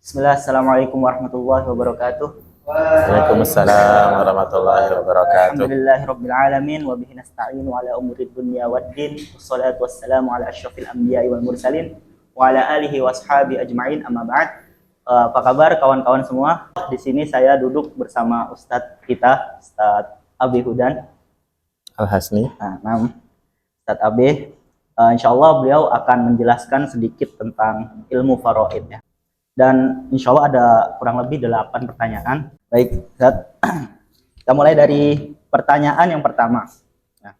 Bismillah, Assalamualaikum warahmatullahi wabarakatuh. Waalaikumsalam warahmatullahi wabarakatuh. Alhamdulillahirabbil alamin wa bihi nasta'inu ala umurid dunya waddin. Wassalatu wassalamu ala asyrafil anbiya'i wal mursalin wa ala alihi washabi ajmain, amma ba'd. Apa kabar kawan-kawan semua? Di sini saya duduk bersama Ustadz kita, Ustadz Abi Hudan Al-Hasni. Ustadz Abi. Insyaallah beliau akan menjelaskan sedikit tentang ilmu faraid ya. Dan insya Allah ada kurang lebih 8 pertanyaan. Baik, Ustaz. Kita mulai dari pertanyaan yang pertama. Nah,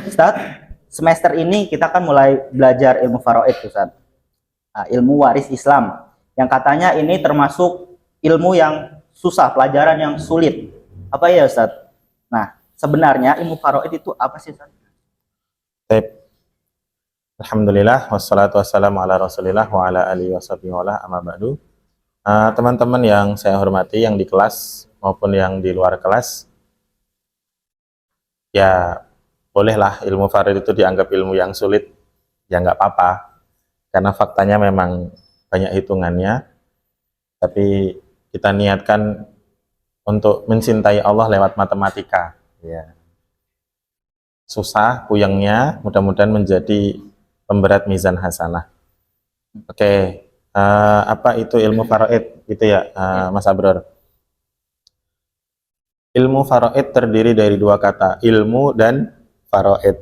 Ustaz, semester ini kita kan mulai belajar ilmu faraid, Ustaz. Nah, ilmu waris Islam. Yang katanya ini termasuk ilmu yang susah, pelajaran yang sulit. Apa ya, Ustaz? Nah, sebenarnya ilmu faraid itu apa sih, Ustaz? Baik. Alhamdulillah, wassalatu wassalamu ala rasulillah wa ala alihi washabihi wa amma ba'du. Teman-teman yang saya hormati, yang di kelas maupun yang di luar kelas, ya bolehlah ilmu faraid itu dianggap ilmu yang sulit, ya nggak apa-apa, karena faktanya memang banyak hitungannya, tapi kita niatkan untuk mencintai Allah lewat matematika, ya. Susah, puyengnya, mudah-mudahan menjadi pemberat mizan hasanah. Oke, apa itu ilmu faraid? Gitu ya, Mas Abror. Ilmu faraid terdiri dari dua kata, ilmu dan faraid.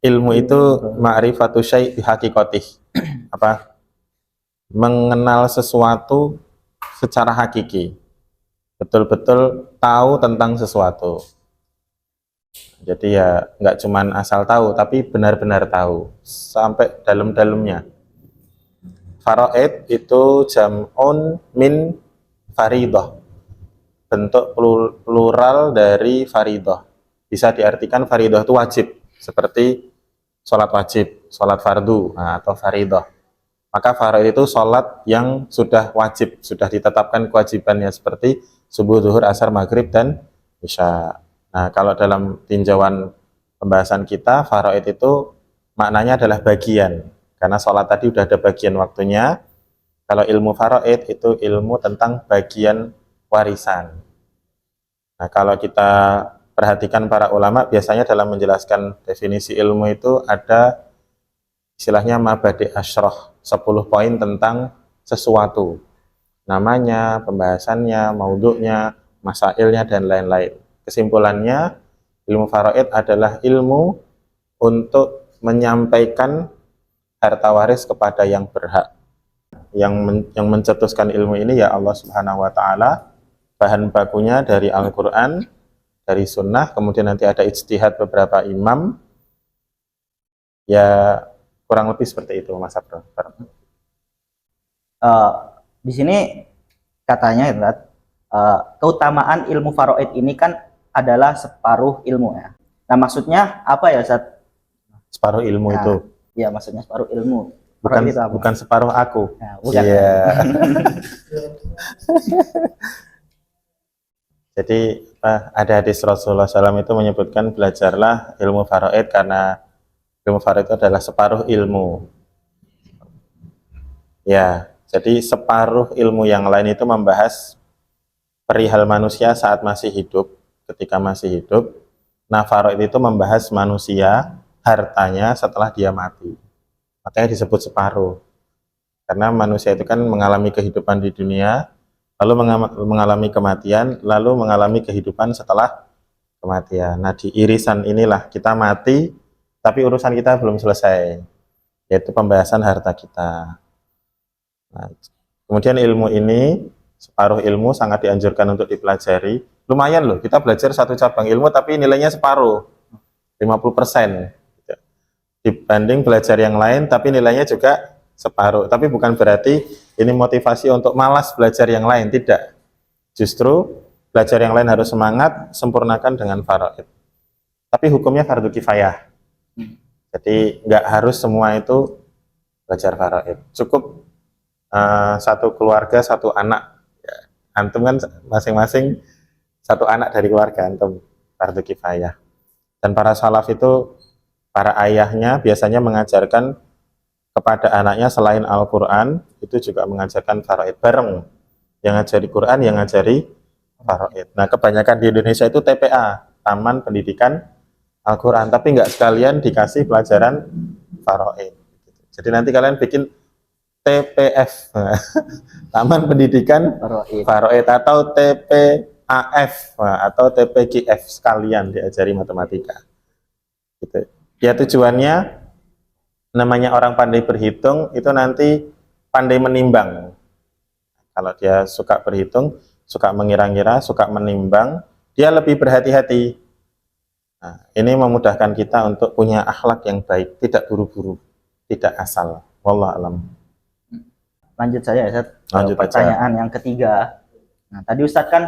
Ilmu itu ma'rifatu syai' bihaqikotih. Apa? Mengenal sesuatu secara hakiki. Betul-betul tahu tentang sesuatu. Jadi ya nggak cuman asal tahu, tapi benar-benar tahu sampai dalam-dalamnya. Faraid itu jam'un min faridah, bentuk plural dari faridah. Bisa diartikan faridah itu wajib, seperti sholat wajib, sholat fardu, atau faridah. Maka faraid itu sholat yang sudah wajib, sudah ditetapkan kewajibannya, seperti subuh, zuhur, asar, maghrib, dan isya. Nah, kalau dalam tinjauan pembahasan kita, faraid itu maknanya adalah bagian, karena sholat tadi udah ada bagian waktunya. Kalau ilmu faraid itu ilmu tentang bagian warisan. Nah, kalau kita perhatikan para ulama, biasanya dalam menjelaskan definisi ilmu itu ada istilahnya mabadi asyrah, 10 poin tentang sesuatu. Namanya, pembahasannya, maudhu'nya, masailnya, dan lain-lain. Kesimpulannya, ilmu faraid adalah ilmu untuk menyampaikan harta waris kepada yang berhak. Yang mencetuskan ilmu ini ya Allah Subhanahu wa Ta'ala. Bahan bakunya dari Al-Quran, dari Sunnah, kemudian nanti ada ijtihad beberapa imam. Ya kurang lebih seperti itu, Mas Abdul. Di sini katanya, keutamaan ilmu faraid ini kan adalah separuh ilmu ya. Nah, maksudnya apa ya, Ustaz? Separuh ilmu itu. Iya, maksudnya separuh ilmu. Bukan separuh aku. Nah, bukan. Iya. Jadi ada hadis Rasulullah SAW itu menyebutkan, belajarlah ilmu faraid karena ilmu faraid itu adalah separuh ilmu. Ya, jadi separuh ilmu yang lain itu membahas perihal manusia saat masih hidup, ketika masih hidup. Nah, faraid itu membahas manusia, hartanya setelah dia mati. Makanya disebut separuh. Karena manusia itu kan mengalami kehidupan di dunia, lalu mengalami kematian, lalu mengalami kehidupan setelah kematian. Nah, di irisan inilah kita mati, tapi urusan kita belum selesai, yaitu pembahasan harta kita. Nah, kemudian ilmu ini, separuh ilmu, sangat dianjurkan untuk dipelajari. Lumayan loh, kita belajar satu cabang ilmu tapi nilainya separuh, 50%. Dibanding belajar yang lain tapi nilainya juga separuh. Tapi bukan berarti ini motivasi untuk malas belajar yang lain, tidak. Justru belajar yang lain harus semangat, sempurnakan dengan faraid. Tapi hukumnya fardu kifayah. Jadi nggak harus semua itu belajar faraid. Cukup satu keluarga, satu anak. Antum kan masing-masing satu anak dari keluarga antum, fardu kifayah. Dan para salaf itu, para ayahnya biasanya mengajarkan kepada anaknya selain Al-Quran, itu juga mengajarkan faraid bareng. Yang ngajari Quran, yang ngajari faraid. Nah, kebanyakan di Indonesia itu TPA, Taman Pendidikan Al-Quran, tapi nggak sekalian dikasih pelajaran faraid. Jadi nanti kalian bikin TPF, Taman Pendidikan Faraid. Faraid, atau TPAF atau TPGF, sekalian diajari matematika. Gitu. Ya tujuannya, namanya orang pandai berhitung itu nanti pandai menimbang. Kalau dia suka berhitung, suka mengira-ngira, suka menimbang, dia lebih berhati-hati. Nah, ini memudahkan kita untuk punya akhlak yang baik, tidak buru-buru, tidak asal. Wallahu alam. Lanjut saja ya, Ustaz. Lanjut aja. Pertanyaan yang ketiga. Nah, tadi Ustadz kan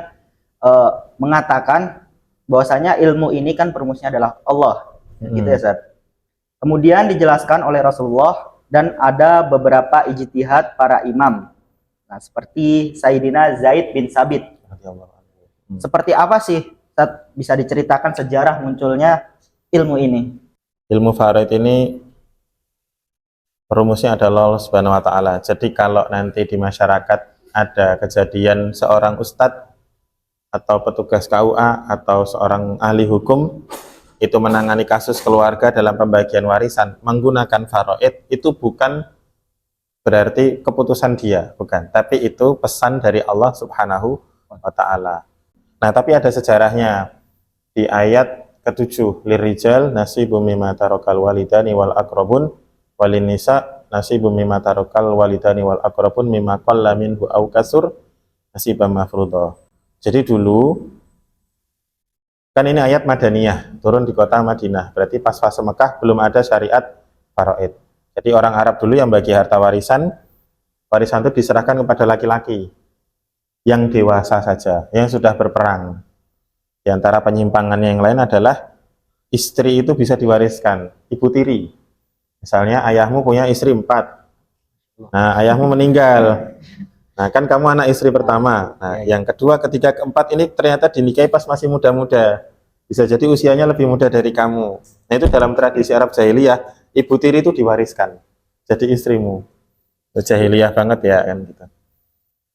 mengatakan bahwasanya ilmu ini kan perumusnya adalah Allah. Gitu ya, Ustadz. Kemudian dijelaskan oleh Rasulullah dan ada beberapa ijtihad para imam. Nah, seperti Sayyidina Zaid bin Sabit. Seperti apa sih, Ustadz, bisa diceritakan sejarah munculnya ilmu ini? Ilmu faraid ini perumusnya adalah Allah Subhanahu wa taala. Jadi kalau nanti di masyarakat ada kejadian seorang ustadz atau petugas KUA atau seorang ahli hukum itu menangani kasus keluarga dalam pembagian warisan menggunakan faraid, itu bukan berarti keputusan dia, bukan, tapi itu pesan dari Allah Subhanahu wa taala. Nah, tapi ada sejarahnya di ayat ke-7, lirijal nasibum mimma tarakal walidani wal aqrabun walin nisa nasibum mimma tarakal walidani wal aqrabun mimma qalla minhu aw kasur nasibam mafruḍa. Jadi dulu kan ini ayat Madaniyah, turun di kota Madinah, berarti pas fase Mekah belum ada syariat faraid. Jadi orang Arab dulu yang bagi harta warisan itu diserahkan kepada laki-laki yang dewasa saja, yang sudah berperang. Di antara penyimpangannya yang lain adalah istri itu bisa diwariskan, ibu tiri. Misalnya ayahmu punya istri 4, nah ayahmu meninggal, nah kan kamu anak istri pertama, nah yang kedua, ketiga, keempat ini ternyata dinikahi pas masih muda-muda, bisa jadi usianya lebih muda dari kamu. Nah itu dalam tradisi Arab jahiliyah, ibu tiri itu diwariskan jadi istrimu. Jahiliyah banget ya kan gitu.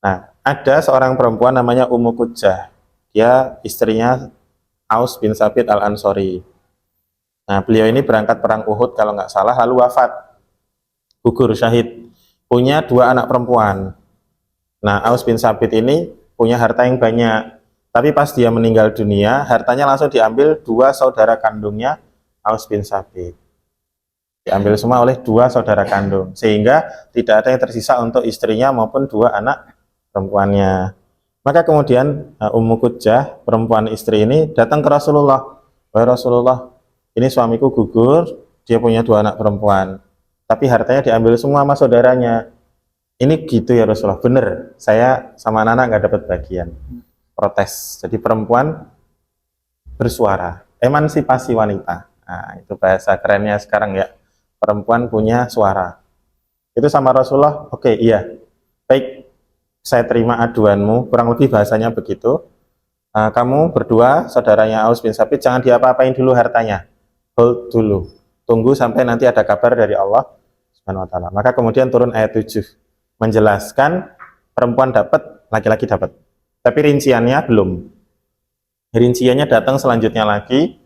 Nah ada seorang perempuan namanya Ummu Qujjah, dia istrinya Aus bin Sabit al-Ansori. Nah beliau ini berangkat perang Uhud kalau nggak salah, lalu wafat, gugur syahid, punya 2 anak perempuan. Nah Aus bin Sabit ini punya harta yang banyak, tapi pas dia meninggal dunia, hartanya langsung diambil 2 saudara kandungnya Aus bin Sabit. Diambil semua oleh 2 saudara kandung, sehingga tidak ada yang tersisa untuk istrinya maupun 2 anak perempuannya. Maka kemudian Ummu Qujjah, perempuan istri ini, datang ke Rasulullah. Wahai Rasulullah, ini suamiku gugur, dia punya 2 anak perempuan, tapi hartanya diambil semua sama saudaranya. Ini gitu ya Rasulullah? Bener, saya sama anak nggak dapat bagian. Protes. Jadi perempuan bersuara, emansipasi wanita. Nah, itu bahasa kerennya sekarang ya. Perempuan punya suara. Itu sama Rasulullah, oke, iya. Baik, saya terima aduanmu, kurang lebih bahasanya begitu. Kamu berdua, saudaranya Aus bin Sabit, jangan diapa-apain dulu hartanya. Hold dulu. Tunggu sampai nanti ada kabar dari Allah Subhanahu wa taala. Maka kemudian turun ayat 7 menjelaskan perempuan dapat, laki-laki dapat. Tapi rinciannya belum. Rinciannya datang selanjutnya lagi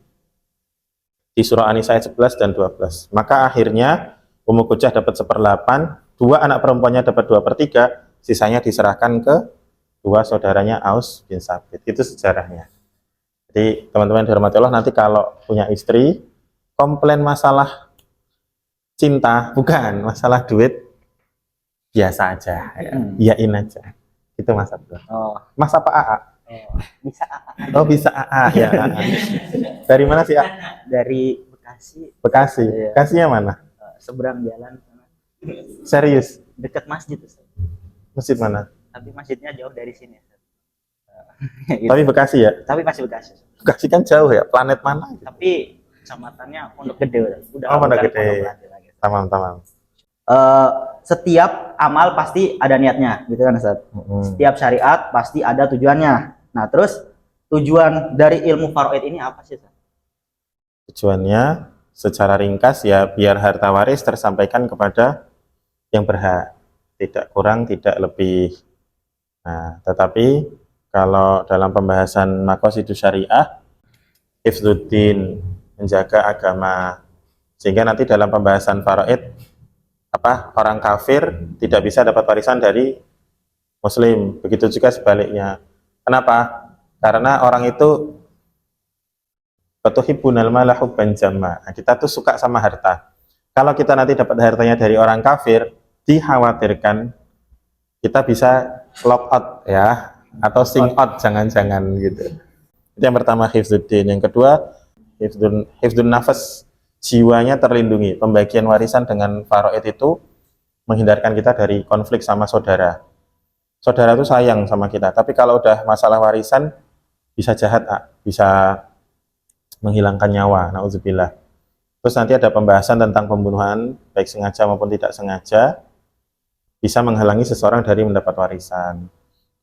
di surah An-Nisa ayat 11 dan 12. Maka akhirnya Ummu Qujjah dapat 1/8, 2 anak perempuannya dapat 2/3, sisanya diserahkan ke 2 saudaranya Aus bin Sabit. Itu sejarahnya. Jadi teman-teman dihormati Allah, nanti kalau punya istri komplain masalah cinta, bukan masalah duit, biasa aja, iyain aja. Itu Mas Abdul. Mas apa AA? Bisa. Oh bisa AA ya. AA. Dari mana sih AA? Dari Bekasi. Bekasi. Iya. Bekasinya mana? Seberang jalan sana. Serius? Dekat masjid, Ustaz. Masjid mana? Tapi masjidnya jauh dari sini, Ustaz. Tapi Bekasi ya? Tapi masih Bekasi. Bekasi kan jauh ya, planet mana? Tapi kecamatannya Pondok Gede. Udah Pondok bukan Gede. Pondok Melati lagi. Tamam. Setiap amal pasti ada niatnya, gitu kan Ustaz? Setiap syariat pasti ada tujuannya. Nah, terus tujuan dari ilmu faraid ini apa sih, Ustaz? Tujuannya secara ringkas ya biar harta waris tersampaikan kepada yang berhak, tidak kurang, tidak lebih. Nah, tetapi kalau dalam pembahasan maqasidus syariah, hifdzuddin, menjaga agama, sehingga nanti dalam pembahasan faraid, orang kafir tidak bisa dapat warisan dari muslim, begitu juga sebaliknya. Kenapa? Karena orang itu fatuhibbunal mala hubban jamma. Nah, kita tuh suka sama harta. Kalau kita nanti dapat hartanya dari orang kafir, dikhawatirkan kita bisa lock out ya, atau sing out, jangan-jangan gitu. Itu yang pertama, hifdzuddin. Yang kedua, hifdzun nafas, jiwanya terlindungi. Pembagian warisan dengan faraid itu menghindarkan kita dari konflik sama saudara. Saudara itu sayang sama kita, tapi kalau udah masalah warisan bisa jahat, bisa menghilangkan nyawa, na'udzubillah. Terus nanti ada pembahasan tentang pembunuhan, baik sengaja maupun tidak sengaja, bisa menghalangi seseorang dari mendapat warisan.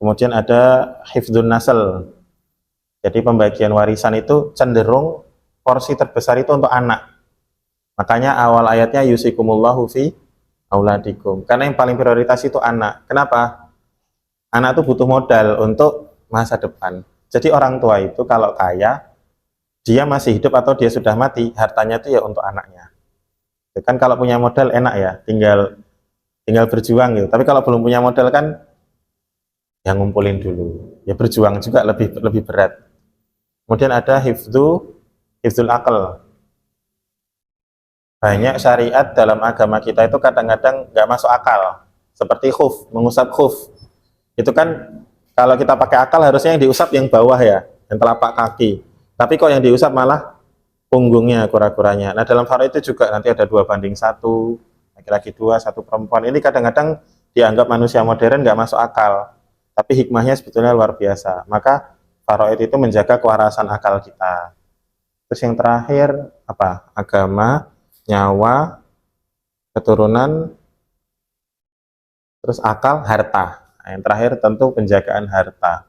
Kemudian ada hifdzun nasl. Jadi pembagian warisan itu cenderung porsi terbesar itu untuk anak. Makanya awal ayatnya yusikumullahu fi auladikum. Karena yang paling prioritas itu anak. Kenapa? Anak itu butuh modal untuk masa depan. Jadi orang tua itu kalau kaya, dia masih hidup atau dia sudah mati, hartanya itu ya untuk anaknya. Kan kalau punya modal enak ya, tinggal berjuang gitu. Tapi kalau belum punya modal kan yang ngumpulin dulu. Ya berjuang juga lebih berat. Kemudian ada hifdzul aql. Banyak syariat dalam agama kita itu kadang-kadang nggak masuk akal. Seperti khuf, mengusap khuf. Itu kan kalau kita pakai akal harusnya yang diusap yang bawah ya, yang telapak kaki. Tapi kok yang diusap malah punggungnya, kura-kuranya. Nah dalam faraid itu juga nanti ada 2:1, laki-laki 2, 1 perempuan. Ini kadang-kadang dianggap manusia modern nggak masuk akal. Tapi hikmahnya sebetulnya luar biasa. Maka faraid itu menjaga kewarasan akal kita. Terus yang terakhir apa? Agama, nyawa, keturunan, terus akal, harta. Nah, yang terakhir tentu penjagaan harta.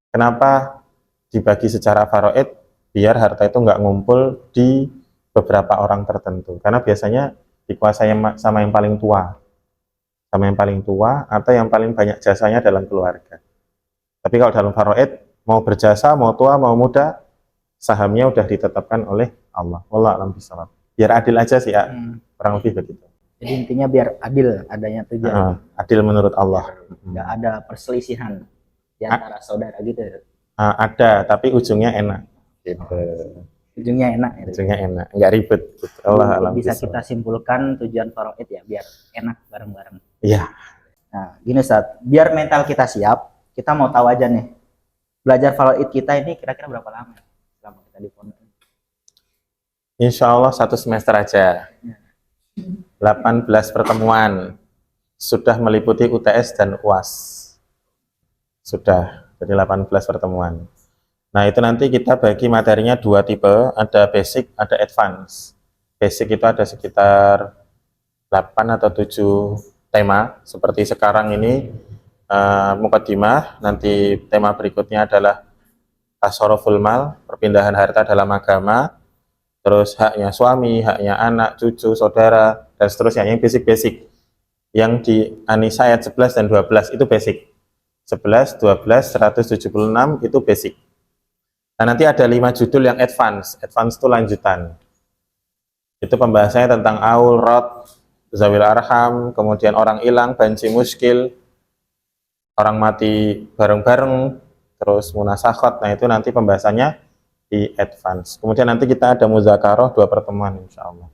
Kenapa dibagi secara faraid? Biar harta itu nggak ngumpul di beberapa orang tertentu. Karena biasanya dikuasai sama yang paling tua. Sama yang paling tua atau yang paling banyak jasanya dalam keluarga. Tapi kalau dalam faraid, mau berjasa, mau tua, mau muda, sahamnya udah ditetapkan oleh Allah. Wallahu a'lam bishawab. Biar adil aja sih ya, kurang lebih begitu. Jadi intinya biar adil adanya tujuan. Adil menurut Allah. Nggak ada perselisihan di antara saudara gitu. Ada, tapi ujungnya enak. Gitu. Ujungnya enak. Ujungnya enak, nggak ribet. Gitu. Allah alam Bisa bishawab. kita simpulkan tujuan faraid ya biar enak bareng-bareng. Iya. Nah, gini Ustaz, biar mental kita siap, kita mau tahu aja nih. Belajar faraid kita ini kira-kira berapa lama selama kita di pondok? Insya Allah 1 semester aja. 18 pertemuan. Sudah meliputi UTS dan UAS. Sudah, jadi 18 pertemuan. Nah, itu nanti kita bagi materinya 2 tipe, ada basic, ada advance. Basic itu ada sekitar 8 atau 7 tema, seperti sekarang ini muqaddimah, nanti tema berikutnya adalah tasarruful mal, perpindahan harta dalam agama, terus haknya suami, haknya anak, cucu, saudara, dan seterusnya, yang basic-basic. Yang di An-Nisa ayat 11 dan 12 itu basic. 11, 12, 176 itu basic. Nah, nanti ada 5 judul yang advance. Advance itu lanjutan. Itu pembahasannya tentang aul, rod, zawil arham, kemudian orang hilang, banci muskil, orang mati bareng-bareng, terus munasakhot. Nah, itu nanti pembahasannya di advance. Kemudian nanti kita ada muzakarah 2 pertemuan insya Allah.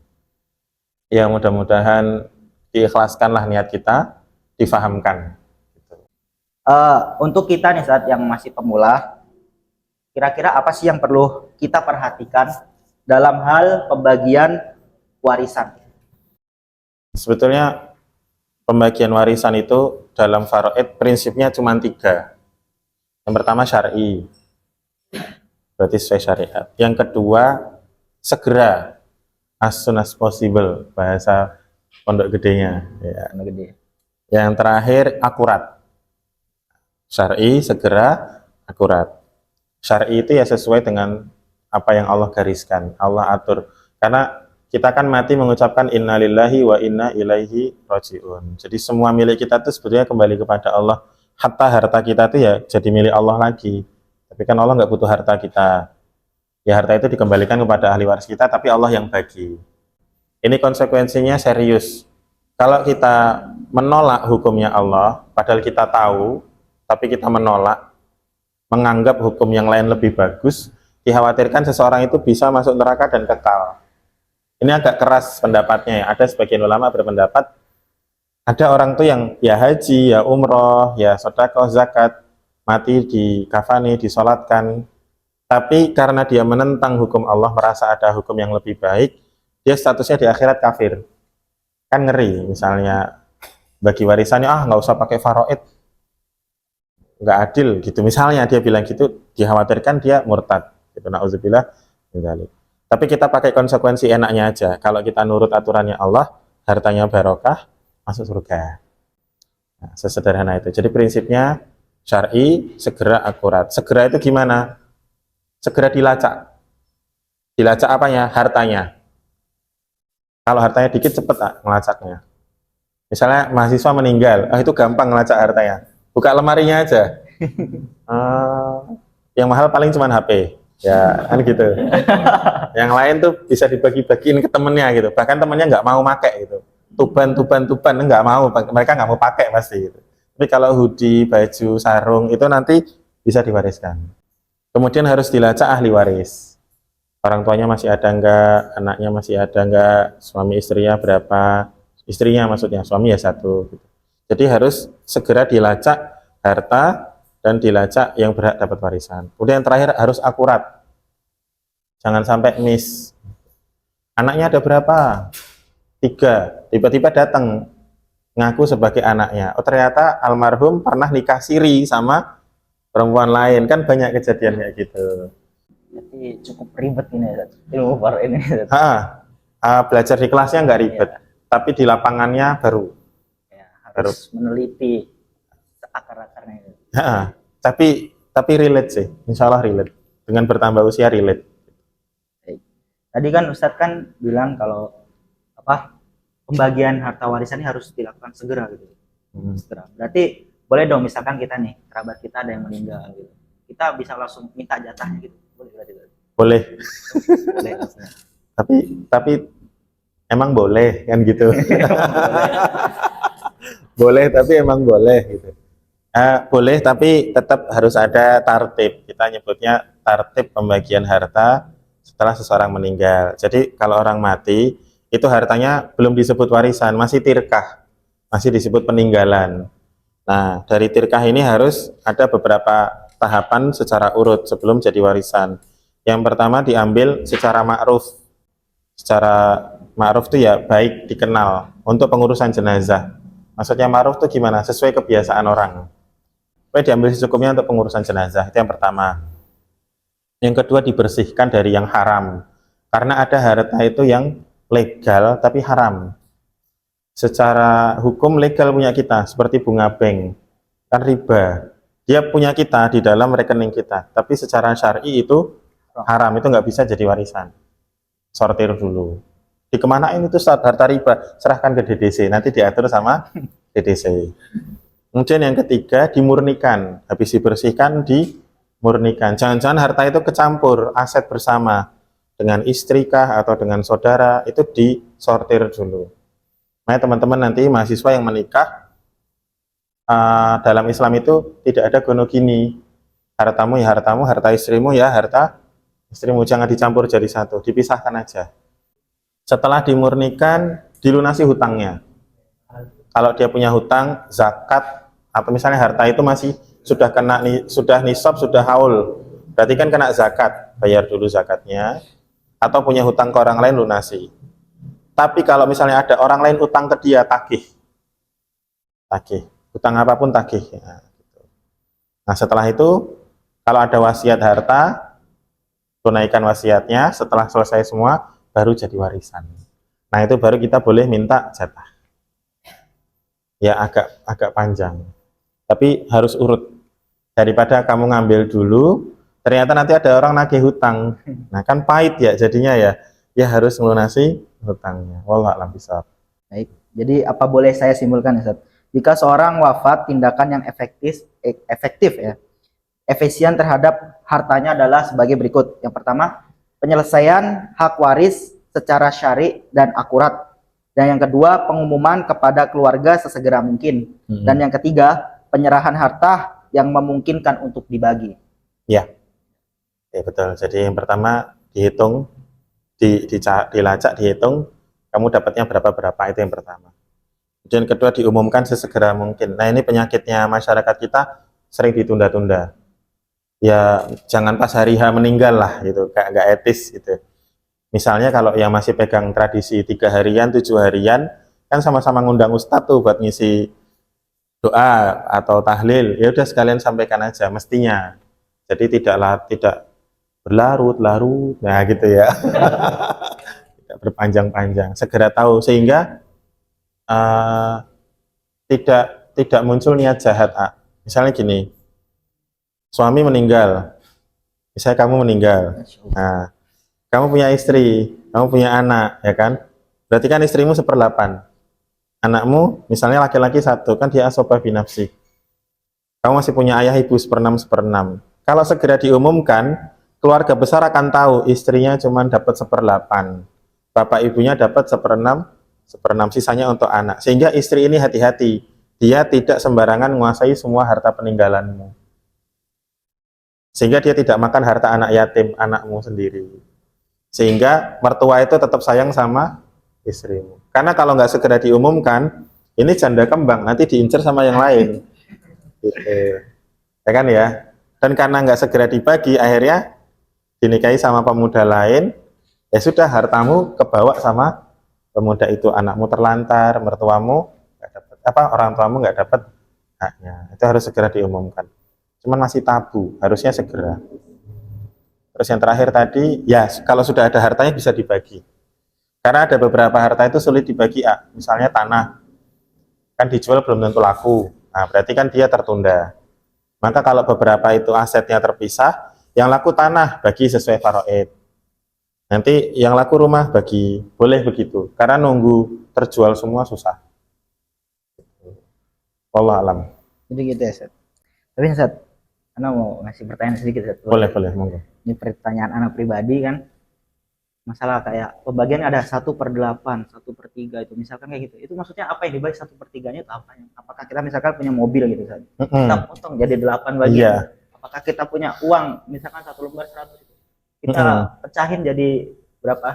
Ya, mudah-mudahan diikhlaskanlah niat kita, difahamkan. Untuk kita nih saat yang masih pemula, kira-kira apa sih yang perlu kita perhatikan dalam hal pembagian warisan? Sebetulnya pembagian warisan itu dalam faraid prinsipnya cuma 3. Yang pertama syar'i, berarti sesuai syariat. Yang kedua segera, as soon as possible, bahasa pondok gedenya. Ya. Yang terakhir akurat. Syar'i, segera, akurat. Syar'i itu ya sesuai dengan apa yang Allah gariskan, Allah atur. Karena kita kan mati mengucapkan innalillahi wa inna ilaihi rajiun. Jadi semua milik kita itu sebetulnya kembali kepada Allah. Hatta harta kita itu ya jadi milik Allah lagi. Tapi kan Allah nggak butuh harta kita. Ya harta itu dikembalikan kepada ahli waris kita, tapi Allah yang bagi. Ini konsekuensinya serius. Kalau kita menolak hukumnya Allah, padahal kita tahu, tapi kita menolak, menganggap hukum yang lain lebih bagus, dikhawatirkan seseorang itu bisa masuk neraka dan kekal. Ini agak keras pendapatnya ya. Ada sebagian ulama berpendapat, ada orang tuh yang ya haji, ya umroh, ya sedekah, zakat, mati di kafani, disolatkan, tapi karena dia menentang hukum Allah, merasa ada hukum yang lebih baik, dia statusnya di akhirat kafir. Kan ngeri, misalnya bagi warisannya, nggak usah pakai faraid, nggak adil gitu. Misalnya dia bilang gitu, dikhawatirkan dia murtad. Gitu, na'udzubillah min dzalik. Tapi kita pakai konsekuensi enaknya aja. Kalau kita nurut aturannya Allah, hartanya barokah, masuk surga. Nah, sesederhana itu. Jadi prinsipnya syar'i, segera akurat. Segera itu gimana? Segera dilacak. Dilacak apanya? Hartanya. Kalau hartanya dikit cepet ngelacaknya. Misalnya mahasiswa meninggal, itu gampang ngelacak hartanya. Buka lemarinya aja. Yang mahal paling cuma HP. Ya kan gitu. Yang lain tuh bisa dibagi-bagiin ke temennya gitu. Bahkan temennya nggak mau pakai gitu. Tuban nggak mau. Mereka nggak mau pakai pasti gitu. Tapi kalau hoodie, baju, sarung itu nanti bisa diwariskan. Kemudian harus dilacak ahli waris. Orang tuanya masih ada enggak, anaknya masih ada enggak, suami istrinya berapa, istrinya maksudnya, suami ya satu. Gitu. Jadi harus segera dilacak harta dan dilacak yang berhak dapat warisan. Kemudian yang terakhir harus akurat. Jangan sampai miss. Anaknya ada berapa? 3. Tiba-tiba datang ngaku sebagai anaknya. Oh ternyata almarhum pernah nikah siri sama perempuan lain. Kan banyak kejadian kayak gitu. Jadi cukup ribet ini ya, ilmu baru ini. Belajar di kelasnya nggak ribet, tapi di lapangannya baru. Ya, harus meneliti akar-akarnya. Tapi relate sih, insya Allah relate. Dengan bertambah usia relate. Tadi kan Ustadz kan bilang kalau pembagian harta warisan ini harus dilakukan segera gitu. Segera. Berarti boleh dong misalkan kita nih kerabat kita ada yang meninggal gitu, kita bisa langsung minta jatahnya gitu. Boleh. Tapi emang boleh kan gitu. Boleh tapi emang boleh gitu. Boleh tapi tetap harus ada tartib. Kita nyebutnya tartib pembagian harta setelah seseorang meninggal. Jadi kalau orang mati itu hartanya belum disebut warisan, masih tirkah, masih disebut peninggalan. Nah dari tirkah ini harus ada beberapa tahapan secara urut sebelum jadi warisan. Yang pertama diambil secara ma'ruf. Secara ma'ruf itu ya baik dikenal untuk pengurusan jenazah. Maksudnya ma'ruf itu gimana? Sesuai kebiasaan orang. Supaya diambil secukupnya untuk pengurusan jenazah. Itu yang pertama. Yang kedua dibersihkan dari yang haram. Karena ada harta itu yang legal tapi haram. Secara hukum legal punya kita, seperti bunga bank. Kan riba. Dia punya kita di dalam rekening kita, tapi secara syar'i itu haram, itu nggak bisa jadi warisan. Sortir dulu. Dikemanain itu harta riba? Serahkan ke DDC, nanti diatur sama DDC. Kemudian yang ketiga dimurnikan, habis dibersihkan dimurnikan. Jangan-jangan harta itu kecampur aset bersama dengan istri kah atau dengan saudara, itu disortir dulu. Nah teman-teman nanti mahasiswa yang menikah, dalam Islam itu tidak ada gonogini. Hartamu ya hartamu, harta istrimu ya harta istrimu, jangan dicampur jadi satu, dipisahkan aja. Setelah dimurnikan, dilunasi hutangnya. Kalau dia punya hutang, zakat, atau misalnya harta itu masih sudah kena sudah nisab, sudah haul, berarti kan kena zakat, bayar dulu zakatnya. Atau punya hutang ke orang lain, lunasi. Tapi kalau misalnya ada orang lain utang ke dia, tagih. Hutang apapun tagih. Nah setelah itu kalau ada wasiat harta, tunaikan wasiatnya. Setelah selesai semua baru jadi warisan. Nah itu baru kita boleh minta jatah. Ya agak panjang, tapi harus urut. Daripada kamu ngambil dulu ternyata nanti ada orang nagih hutang, nah kan pahit ya jadinya ya. ya harus melunasi hutangnya. Wallahu a'lam bishawab. Baik. Jadi apa boleh saya simpulkan, Ustaz? Jika seorang wafat, tindakan yang efektif ya, efisien terhadap hartanya adalah sebagai berikut. Yang pertama, penyelesaian hak waris secara syari dan akurat. Dan yang kedua, pengumuman kepada keluarga sesegera mungkin. Dan yang ketiga, penyerahan harta yang memungkinkan untuk dibagi. Ya, ya betul. Jadi yang pertama dihitung, dilacak, dihitung, kamu dapatnya berapa itu yang pertama. Dan kedua diumumkan sesegera mungkin. Nah ini penyakitnya masyarakat kita sering ditunda-tunda. Ya jangan pas hari H meninggal lah gitu, nggak etis gitu. Misalnya kalau yang masih pegang tradisi 3 harian, 7 harian, kan sama-sama ngundang ustadz tuh buat ngisi doa atau tahlil, ya udah sekalian sampaikan aja mestinya. Jadi tidak berlarut-larut, nah gitu ya. Tidak berpanjang-panjang, segera tahu sehingga tidak muncul niat jahat. Misalnya gini, suami meninggal, misalnya kamu meninggal, nah kamu punya istri, kamu punya anak, ya kan? Berarti kan istrimu 1/8, anakmu misalnya laki-laki 1, kan dia asobah binafsi. Kamu masih punya ayah ibu 1/6. Kalau segera diumumkan, keluarga besar akan tahu istrinya cuma dapat 1/8, bapak ibunya dapat 1/6, sisanya untuk anak. Sehingga istri ini hati-hati, dia tidak sembarangan menguasai semua harta peninggalanmu. Sehingga dia tidak makan harta anak yatim, anakmu sendiri. Sehingga mertua itu tetap sayang sama istrimu. Karena kalau nggak segera diumumkan, ini janda kembang, nanti diincar sama yang lain. Gitu. Ya kan ya? Dan karena nggak segera dibagi, akhirnya dinikahi sama pemuda lain, ya sudah hartamu kebawa sama pemuda itu, anakmu terlantar, mertuamu nggak dapat orang tuamu nggak dapat haknya. Itu harus segera diumumkan. Cuman masih tabu, harusnya segera. Terus yang terakhir tadi, ya kalau sudah ada hartanya bisa dibagi. Karena ada beberapa harta itu sulit dibagi, misalnya tanah, kan dijual belum tentu laku. Nah, berarti kan dia tertunda. Maka kalau beberapa itu asetnya terpisah, yang laku tanah bagi sesuai faraid. Nanti yang laku rumah bagi, boleh begitu. Karena nunggu terjual semua susah. Wallahu alam. Jadi gitu ya, Ustaz. Tapi Ustaz, Ana mau ngasih pertanyaan sedikit, Ustaz. Boleh, monggo. Ini pertanyaan anak pribadi kan, masalah kayak pembagian ada 1/8, 1/3 itu misalkan kayak gitu, itu maksudnya apa yang dibagi 1/3-nya itu apa? Apakah kita misalkan punya mobil gitu saja, kita potong jadi 8 bagian. Iya. Apakah kita punya uang misalkan 1 lembar 100 itu, kita pecahin jadi berapa?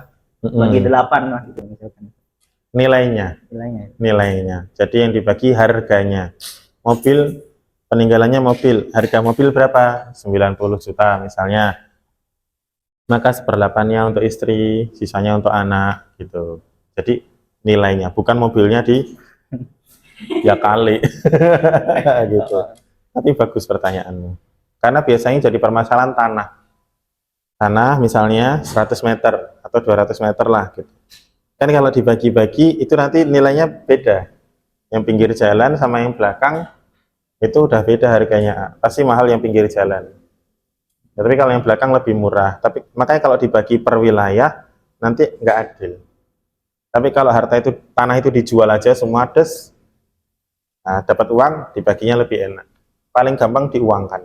Bagi 8 lah gitu misalkan. Nilainya. Jadi yang dibagi harganya. Mobil, peninggalannya mobil, harga mobil berapa? 90 juta misalnya. Maka 1/8-nya untuk istri, sisanya untuk anak gitu. Jadi nilainya, bukan mobilnya ya kali. Gitu. Tapi bagus pertanyaanmu. Karena biasanya jadi permasalahan tanah misalnya 100 meter atau 200 meter lah gitu. Kan kalau dibagi-bagi itu nanti nilainya beda. Yang pinggir jalan sama yang belakang itu udah beda harganya. Pasti mahal yang pinggir jalan. Ya, tapi kalau yang belakang lebih murah. Tapi makanya kalau dibagi per wilayah nanti nggak adil. Tapi kalau tanah itu dijual aja semua nah, dapat uang, dibaginya lebih enak. Paling gampang diuangkan.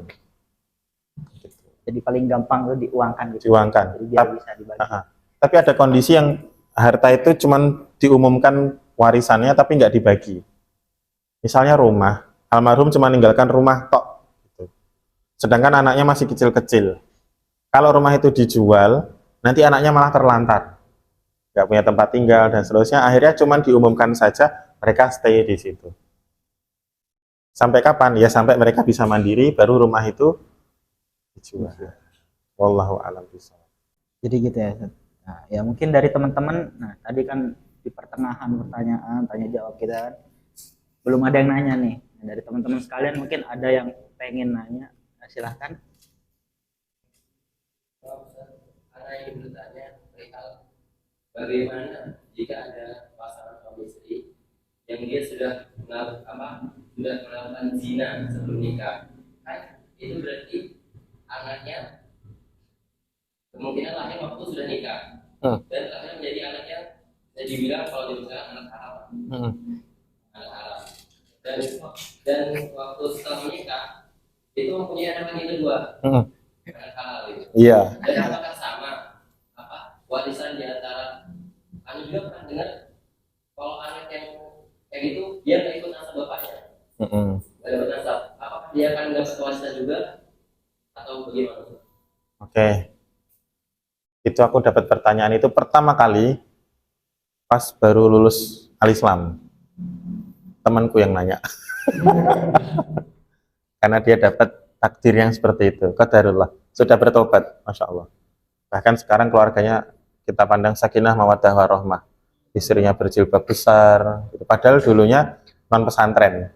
Jadi paling gampang itu diuangkan gitu. Diuangkan. Jadi biar bisa dibagi. Tapi ada kondisi yang harta itu cuman diumumkan warisannya tapi nggak dibagi. Misalnya rumah, almarhum cuma ninggalkan rumah tok. Gitu. Sedangkan anaknya masih kecil-kecil. Kalau rumah itu dijual, nanti anaknya malah terlantar. Nggak punya tempat tinggal dan seterusnya. Akhirnya cuma diumumkan saja, mereka stay di situ. Sampai kapan? Ya sampai mereka bisa mandiri, baru rumah itu dijual. Wallahu a'lam bishawab. Jadi gitu ya. Nah, ya mungkin dari teman-teman, nah tadi kan di pertengahan pertanyaan, tanya jawab kita kan, belum ada yang nanya nih. Nah, dari teman-teman sekalian mungkin ada yang pengen nanya, nah, silahkan. Ada yang bertanya perihal bagaimana jika ada pasangan suami istri yang dia sudah melakukan zina sebelum nikah, kan itu berarti anaknya kemungkinan lahir waktu sudah nikah. dan akhirnya menjadi anak yang bisa dibilang kalau dibilang anak haram, anak haram. Dan waktu setelah menikah itu mempunyai anak lagi kedua, anak halal itu. Iya. Dan apakah sama warisan di antara, kami juga pernah dengar kalau anak yang kayak gitu dia nggak ikut nasab bapaknya, nggak dapat nasab, apakah dia akan dapat warisan juga atau bagaimana? Oke. Itu aku dapat pertanyaan itu pertama kali pas baru lulus Al-Islam. Temanku yang nanya. Karena dia dapat takdir yang seperti itu. Qadarullah. Sudah bertobat, Masya Allah. Bahkan sekarang keluarganya kita pandang sakinah, mawaddah, warahmah. Istrinya berjilbab besar. Padahal dulunya non pesantren.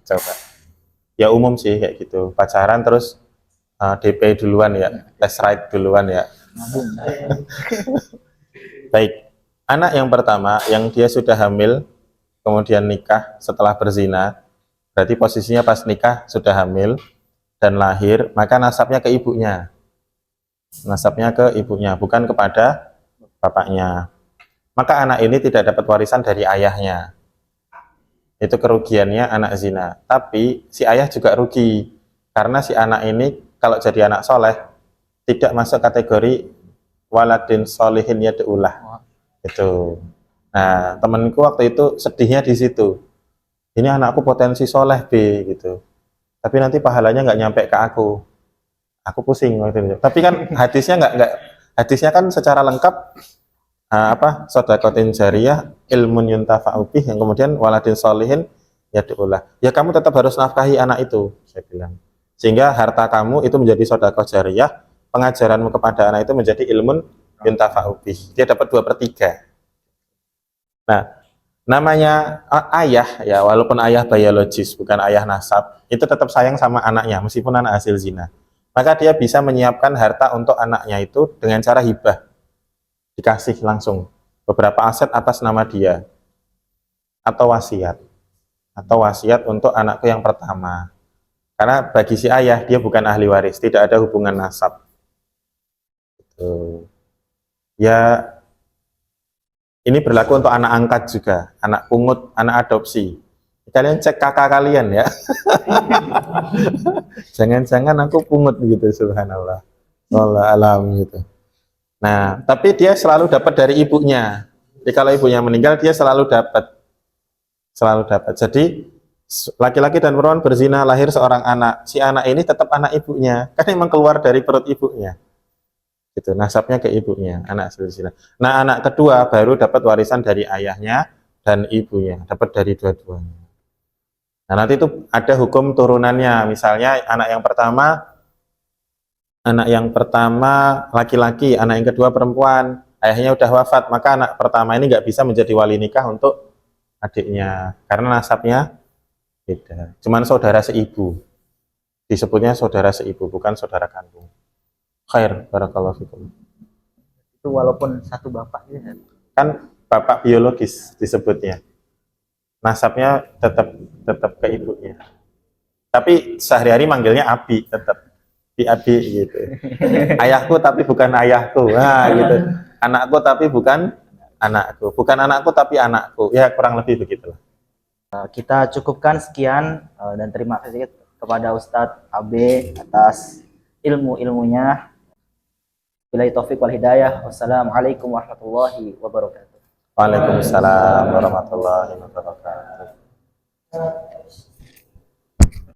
Coba. Ya umum sih kayak gitu. Pacaran terus DP duluan ya, test ride duluan ya. Baik, anak yang pertama yang dia sudah hamil, kemudian nikah setelah berzina, berarti posisinya pas nikah sudah hamil dan lahir, maka nasabnya ke ibunya. Nasabnya ke ibunya, bukan kepada bapaknya. Maka anak ini tidak dapat warisan dari ayahnya. Itu kerugiannya anak zina. Tapi si ayah juga rugi, karena si anak ini kalau jadi anak soleh tidak masuk kategori waladin solihin yad'ulah. Itu. Nah, temanku waktu itu sedihnya di situ. Ini anakku potensi soleh B gitu. Tapi nanti pahalanya nggak nyampe ke aku. Aku pusing waktu itu. Tapi kan hadisnya nggak hadisnya kan secara lengkap sedaqatin jariyah, ilmun yuntafa'u bih, yang kemudian waladin solihin yad'ulah. Ya kamu tetap harus nafkahi anak itu, saya bilang. Sehingga harta kamu itu menjadi sedekah jariyah, pengajaranmu kepada anak itu menjadi ilmun yuntafa'u bih. Dia dapat 2/3. Nah, namanya ayah ya, walaupun ayah biologis bukan ayah nasab, itu tetap sayang sama anaknya meskipun anak hasil zina. Maka dia bisa menyiapkan harta untuk anaknya itu dengan cara hibah, dikasih langsung beberapa aset atas nama dia, atau wasiat untuk anakku yang pertama. Karena bagi si ayah dia bukan ahli waris, tidak ada hubungan nasab. Ya, ini berlaku untuk anak angkat juga, anak pungut, anak adopsi. Kalian cek kakak kalian ya. Jangan-jangan aku pungut gitu, subhanallah. Allah alam gitu. Nah, tapi dia selalu dapat dari ibunya. Jadi kalau ibunya meninggal, dia selalu dapat. Jadi laki-laki dan perempuan berzina, lahir seorang anak. Si anak ini tetap anak ibunya, kan memang keluar dari perut ibunya. Gitu, nasabnya ke ibunya, anak hasil zina. Nah, anak kedua baru dapat warisan dari ayahnya dan ibunya, dapat dari dua-duanya. Nah, nanti itu ada hukum turunannya. Misalnya anak yang pertama laki-laki, anak yang kedua perempuan, ayahnya udah wafat, maka anak pertama ini nggak bisa menjadi wali nikah untuk adiknya, karena nasabnya beda. Cuman saudara seibu, disebutnya saudara seibu, bukan saudara kandung. Khair, barakallahu fikum. Itu walaupun satu bapak ya. Kan bapak biologis disebutnya, nasabnya tetap ke ibunya. Tapi sehari-hari manggilnya abi, tetap abi gitu. Ayahku tapi bukan ayahku, nah gitu. Anakku tapi bukan anakku, bukan anakku tapi anakku. Ya kurang lebih begitulah. Kita cukupkan sekian dan terima kasih kepada Ustadz Abe atas ilmu-ilmunya. Billahi taufiq wal hidayah. Wassalamualaikum warahmatullahi wabarakatuh. Waalaikumsalam warahmatullahi wabarakatuh.